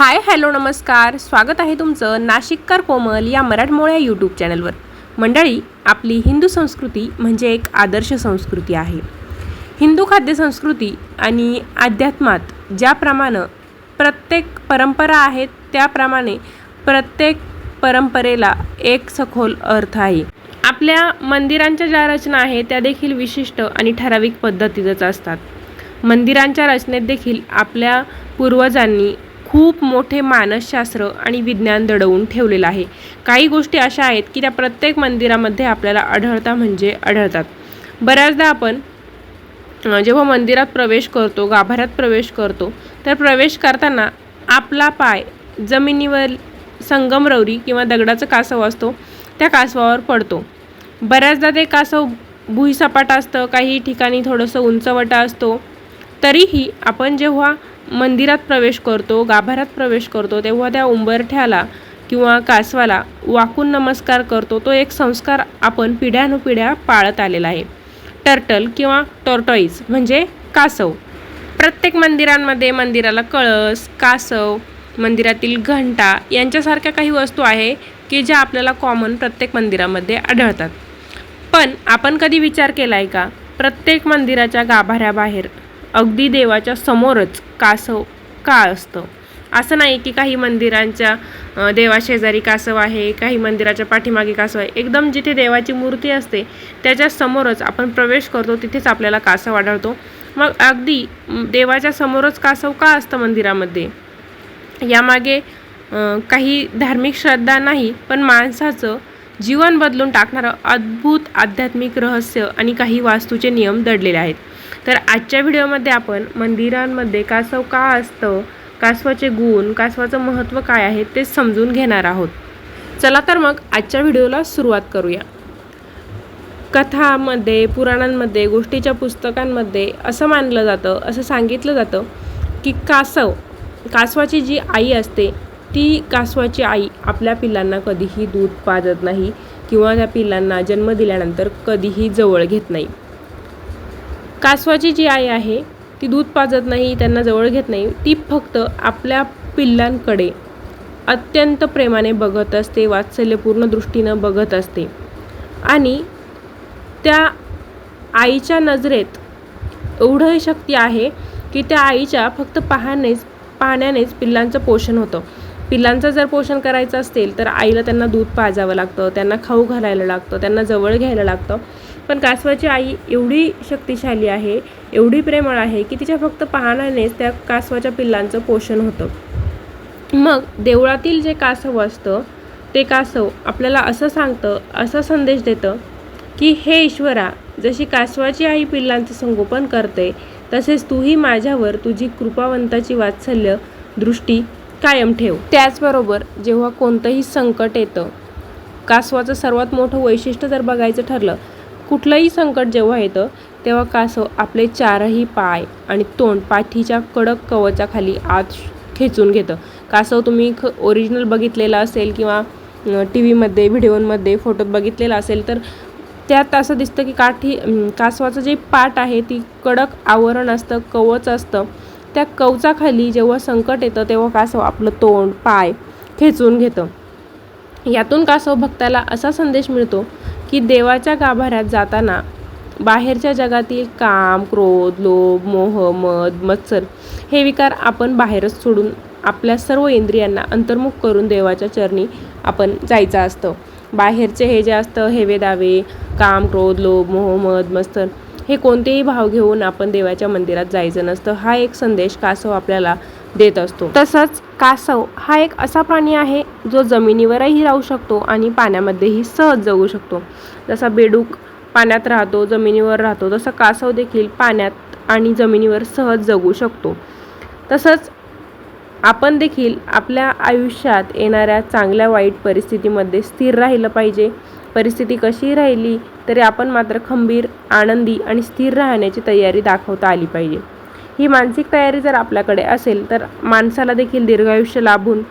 Hi hello नमस्कार, स्वागत आहे तुमचं नाशिककर कोमल या मराठमोळ्या यूट्यूब चॅनलवर. मंडळी, आपली हिंदू संस्कृती म्हणजे एक आदर्श संस्कृती आहे. हिंदू खाद्य संस्कृती आणि अध्यात्मात ज्याप्रमाणे प्रत्येक परंपरा आहेत त्याप्रमाणे प्रत्येक परंपरेला एक सखोल अर्थ आहे. आपल्या मंदिरांच्या ज्या रचना आहेत त्या देखील विशिष्ट आणि ठराविक पद्धतीतच असतात. मंदिरांच्या रचनेत देखील आपल्या पूर्वजांनी खूप मोठे मानसशास्त्र आणि विज्ञान दडवून ठेवलेलं आहे. काही गोष्टी अशा आहेत की त्या प्रत्येक मंदिरामध्ये आपल्याला आढळतात. बऱ्याचदा आपण जेव्हा मंदिरात प्रवेश करतो, गाभाऱ्यात प्रवेश करतो, तर प्रवेश करताना आपला पाय जमिनीवर संगमरवरी किंवा दगडाचं कासव असतो त्या कासवावर पडतो. बऱ्याचदा ते कासव भुईसपाट असतं, काही ठिकाणी थोडंसं उंचवटा असतो. तरीही आपण जेव्हा मंदिरात प्रवेश करतो, गाभाऱ्यात प्रवेश करतो, तेव्हा त्या उंबरठ्याला किंवा कासवाला वाकून नमस्कार करतो. तो एक संस्कार आपण पिढ्यानुपिढ्या पाळत आलेला आहे. टर्टल किंवा टॉर्टॉईज म्हणजे कासव. प्रत्येक मंदिरांमध्ये मंदिराला कळस, कासव, मंदिरातील घंटा यांच्यासारख्या काही वस्तू आहे की ज्या आपल्याला कॉमन प्रत्येक मंदिरामध्ये आढळतात. पण आपण कधी विचार केला आहे का, प्रत्येक मंदिराच्या गाभाऱ्याबाहेर अगदी देवाच्या समोरच कासव का असतं? असं नाही की काही मंदिरांच्या देवाशेजारी कासव आहे, काही मंदिराच्या पाठीमागे कासव आहे. एकदम जिथे देवाची मूर्ती असते त्याच्या समोरच आपण प्रवेश करतो तिथेच आपल्याला कासव आढळतो. मग अगदी देवाच्या समोरच कासव का असतं मंदिरामध्ये? यामागे काही धार्मिक श्रद्धा नाही, पण माणसाचं जीवन बदलून टाकणारं अद्भुत आध्यात्मिक रहस्य आणि काही वास्तूचे नियम दडलेले आहेत. तर आजच्या व्हिडिओमध्ये आपण मंदिरांमध्ये कासव का असतं, कासवाचे गुण, कासवाचं महत्त्व काय आहे ते समजून घेणार आहोत. चला तर मग आजच्या व्हिडिओला सुरुवात करूया. कथामध्ये, पुराणांमध्ये, गोष्टीच्या पुस्तकांमध्ये असं मानलं जातं, असं सांगितलं जातं की कासवाची जी आई असते ती कासवाची आई आपल्या पिल्लांना कधीही दूध पाजत नाही किंवा त्या पिल्लांना जन्म दिल्यानंतर कधीही जवळ घेत नाही. कासवाची जी आई आहे ती दूध पाजत नाही, त्यांना जवळ घेत नाही. ती फक्त आपल्या पिल्लांकडे अत्यंत प्रेमाने बघत असते, वात्सल्यपूर्ण दृष्टीनं बघत असते. आणि त्या आईच्या नजरेत एवढं शक्ती आहे की त्या आईच्या फक्त पाहण्यानेच पिल्लांचं पोषण होतं. पिल्लांचं जर पोषण करायचं असेल तर आईला त्यांना दूध पाजावं लागतं, त्यांना खाऊ घालायला लागतं, त्यांना जवळ घ्यायला लागतं. पण कासवाची आई एवढी शक्तिशाली आहे, एवढी प्रेमळ आहे की तिच्या फक्त पाहण्यानेच त्या कासवाच्या पिल्लांचं पोषण होतं. मग देवळातील जे कासव असतं ते कासव आपल्याला असं सांगतं, असा संदेश देतं की हे ईश्वरा, जशी कासवाची आई पिल्लांचं संगोपन करते तसेच तूही माझ्यावर तुझी कृपावंताची वात्सल्य दृष्टी कायम ठेव. त्याचबरोबर जेव्हा कोणतंही संकट येतं, कासवाचं सर्वात मोठं वैशिष्ट्य जर बघायचं ठरलं, कुठलंही संकट जेव्हा येतं तेव्हा कासव आपले चारही पाय आणि तोंड पाठीच्या कडक कवचाखाली आत खेचून घेतं. कासव तुम्ही ओरिजिनल बघितलेला असेल किंवा टी व्हीमध्ये, व्हिडिओमध्ये, फोटोत बघितलेला असेल तर त्यात असं दिसतं की कासवाचं जे पाठ आहे ती कडक आवरण असतं, कवच असतं. त्या कवचाखाली जेव्हा संकट येतं तेव्हा कासव आपलं तोंड, पाय खेचून घेतं. यातून कासव भक्ताला असा संदेश मिळतो की देवाच्या गाभाऱ्यात जाताना बाहेरच्या जगातील काम, क्रोध, लोभ, मोह, मद, मत्सर हे विकार आपण बाहेरच सोडून आपल्या सर्व इंद्रियांना अंतर्मुख करून देवाच्या चरणी आपण जायचं असतं. बाहेरचे हे जे असतं हेवे दावे, काम, क्रोध, लोभ, मोह, मद, मत्सर हे कोणतेही भाव घेऊन आपण देवाच्या मंदिरात जायचं नसतं. हा एक संदेश कासव आपल्याला देत असतो. तसंच कासव हा एक असा प्राणी आहे जो जमिनीवरही राहू शकतो आणि पाण्यामध्येही सहज जगू शकतो. जसा बेडूक पाण्यात राहतो, जमिनीवर राहतो, तसं कासव देखील पाण्यात आणि जमिनीवर सहज जगू शकतो. तसंच आपण देखील आपल्या आयुष्यात येणाऱ्या चांगल्या वाईट परिस्थितीमध्ये स्थिर राहिलं पाहिजे. परिस्थिती कशी राहिली तरी आपण मात्र खंबीर, आनंदी आणि स्थिर राहण्याची तयारी दाखवता आली पाहिजे. ही मानसिक तयारी जर आपल्याकडे असेल तर माणसाला देखील दीर्घायुष्य लाभून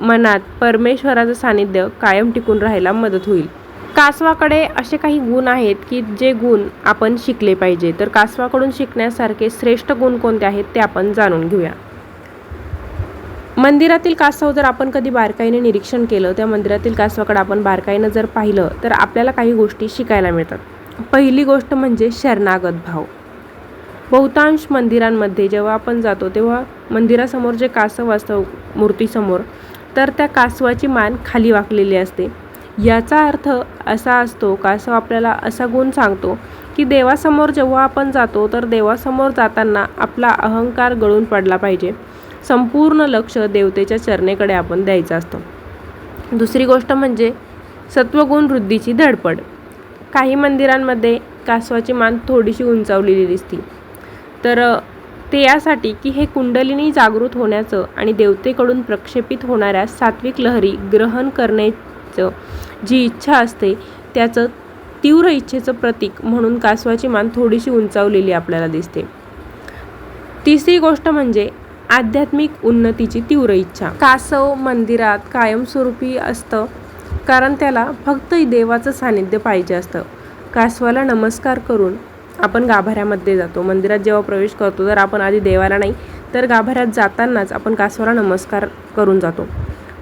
मनात परमेश्वराचं सानिध्य कायम टिकून राहायला मदत होईल. कासवाकडे असे काही गुण आहेत की जे गुण आपण शिकले पाहिजे. तर कासवाकडून शिकण्यासारखे श्रेष्ठ गुण कोणते आहेत ते आपण जाणून घेऊया. मंदिरातील कासव जर आपण कधी बारकाईने निरीक्षण केलं, त्या मंदिरातील कासवाकडे आपण बारकाईनं जर पाहिलं तर आपल्याला काही गोष्टी शिकायला मिळतात. पहिली गोष्ट म्हणजे शरणागत भाव. बहुतांश मंदिरांमध्ये जेव्हा आपण जातो तेव्हा मंदिरासमोर जे कासव असतं मूर्तीसमोर, तर त्या कासवाची मान खाली वाकलेली असते. याचा अर्थ असा असतो, कासव आपल्याला असा गुण सांगतो की देवासमोर जेव्हा आपण जातो तर देवासमोर जाताना आपला अहंकार गळून पडला पाहिजे. संपूर्ण लक्ष देवतेच्या चरणेकडे आपण द्यायचं असतं. दुसरी गोष्ट म्हणजे सत्वगुण वृद्धीची धडपड. काही मंदिरांमध्ये कासवाची मान थोडीशी उंचावलेली दिसते, तर ते यासाठी की हे कुंडलिनी जागृत होण्याचं आणि देवतेकडून प्रक्षेपित होणाऱ्या सात्विक लहरी ग्रहण करण्याचं जी इच्छा असते त्याचं तीव्र इच्छेचं प्रतीक म्हणून कासवाची मान थोडीशी उंचावलेली आपल्याला दिसते. तिसरी गोष्ट म्हणजे आध्यात्मिक उन्नतीची तीव्र इच्छा. कासव मंदिरात कायमस्वरूपी असतं कारण त्याला फक्त देवाचं सानिध्य पाहिजे असतं. कासवाला नमस्कार करून आपण गाभाऱ्यामध्ये जातो. मंदिरात जेव्हा प्रवेश करतो तर आपण आधी देवाला नाही तर गाभाऱ्यात जातानाच आपण कासवाला नमस्कार करून जातो.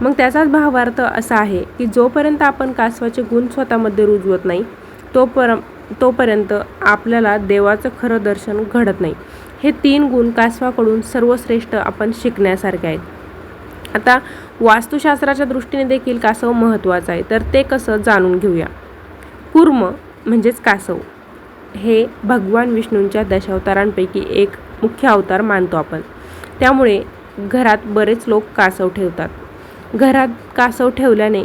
मग त्याचाच भावार्थ असा आहे की जोपर्यंत आपण कासवाचे गुण स्वतःमध्ये रुजवत नाही तोपर्यंत आपल्याला देवाचं खरं दर्शन घडत नाही. हे 3 गुण कासवाकडून सर्वश्रेष्ठ आपण शिकण्यासारखे आहेत. आता वास्तुशास्त्राच्या दृष्टीने देखील कासव महत्त्वाचं आहे, तर ते कसं जाणून घेऊया. कूर्म म्हणजेच कासव हे भगवान विष्णूंच्या दशावतारांपैकी एक मुख्य अवतार मानतो आपण. त्यामुळे घरात बरेच लोक कासव ठेवतात. घरात कासव ठेवल्याने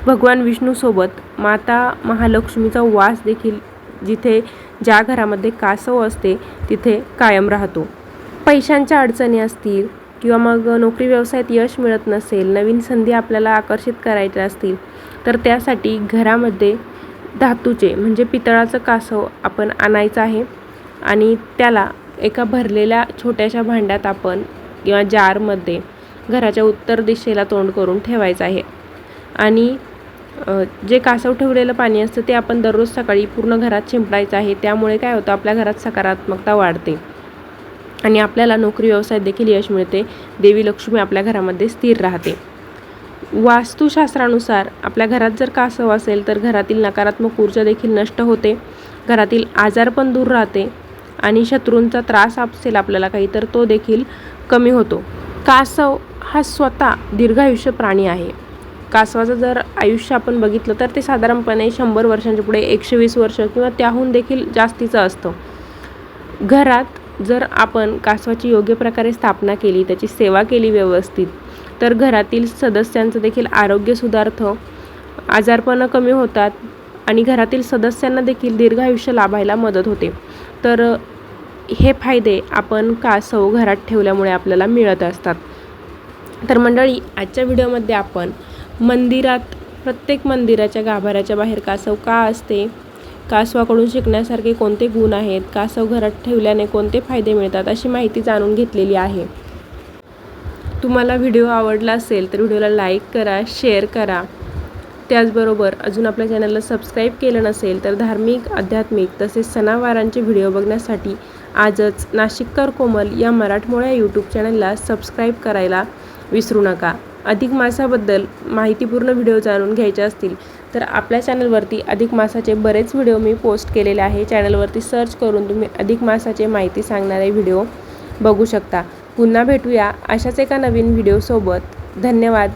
भगवान विष्णूसोबत माता महालक्ष्मीचा वास देखील जिथे ज्या घरामध्ये कासव असते तिथे कायम राहतो. पैशांच्या अडचणी असतील किंवा मग नोकरी व्यवसायात यश मिळत नसेल, नवीन संधी आपल्याला आकर्षित करायच्या असतील तर त्यासाठी घरामध्ये धातूचे म्हणजे पितळाचं कासव आपण आणायचं आहे आणि त्याला एका भरलेल्या छोट्याशा भांड्यात आपण किंवा जारमध्ये घराच्या उत्तर दिशेला तोंड करून ठेवायचं आहे. आणि जे कासव ठेवलेलं पाणी असतं ते आपण दररोज सकाळी पूर्ण घरात शिंपडायचं आहे. त्यामुळे काय होतं, आपल्या घरात सकारात्मकता वाढते आणि आपल्याला नोकरी व्यवसायात देखील यश मिळते. देवी लक्ष्मी आपल्या घरामध्ये स्थिर राहते. वास्तुशास्त्रानुसार आपल्या घरात जर कासव असेल तर घरातील नकारात्मक ऊर्जा देखील नष्ट होते, घरातील आजारपण दूर राहते आणि शत्रूंचा त्रास असेल आपल्याला काही तर तो देखील कमी होतो. कासव हा स्वतः दीर्घायुष्य प्राणी आहे. कासवाचं जर आयुष्य आपण बघितलं तर ते साधारणपणे 100 वर्षांच्या पुढे 120 वर्ष किंवा त्याहून देखील जास्तीचं असतं. घरात जर आपण कासवाची योग्य प्रकारे स्थापना केली, त्याची सेवा केली व्यवस्थित, तर घरातील सदस्यांचं देखील आरोग्य सुधारतं, आजारपणं कमी होतात आणि घरातील सदस्यांना देखील दीर्घायुष्य लाभायला मदत होते. तर हे फायदे आपण कासव घरात ठेवल्यामुळे आपल्याला मिळत असतात. तर मंडळी, आजच्या व्हिडिओमध्ये आपण प्रत्येक मंदिराच्या गाभाऱ्याच्या बाहेर कासव का असते, कासवाकडून शिकण्यासारखे कोणते गुण आहेत, कासव घरात ठेवल्याने कोणते फायदे मिळतात अशी माहिती जाणून घेतलेली आहे. तुम्हाला व्हिडिओ आवडला असेल तर व्हिडिओला लाईक करा, शेअर करा. त्याचबरोबर अजून आपल्या चॅनलला सबस्क्राईब केलं नसेल तर धार्मिक, आध्यात्मिक तसेच सणावारांचे व्हिडिओ बघण्यासाठी आजच नाशिककर कोमल या मराठमोळ्या यूट्यूब चॅनलला सबस्क्राईब करायला विसरू नका. अधिक मासाबद्दल माहितीपूर्ण व्हिडिओ जाणून घ्यायचे असतील तर आपल्या चॅनलवरती अधिक मासाचे बरेच व्हिडिओ मी पोस्ट केलेले आहे. चॅनलवरती सर्च करून तुम्ही अधिक मासाचे माहिती सांगणारे व्हिडिओ बघू शकता. पुन्हा भेटूया अशाच एका नवीन व्हिडिओसोबत. धन्यवाद.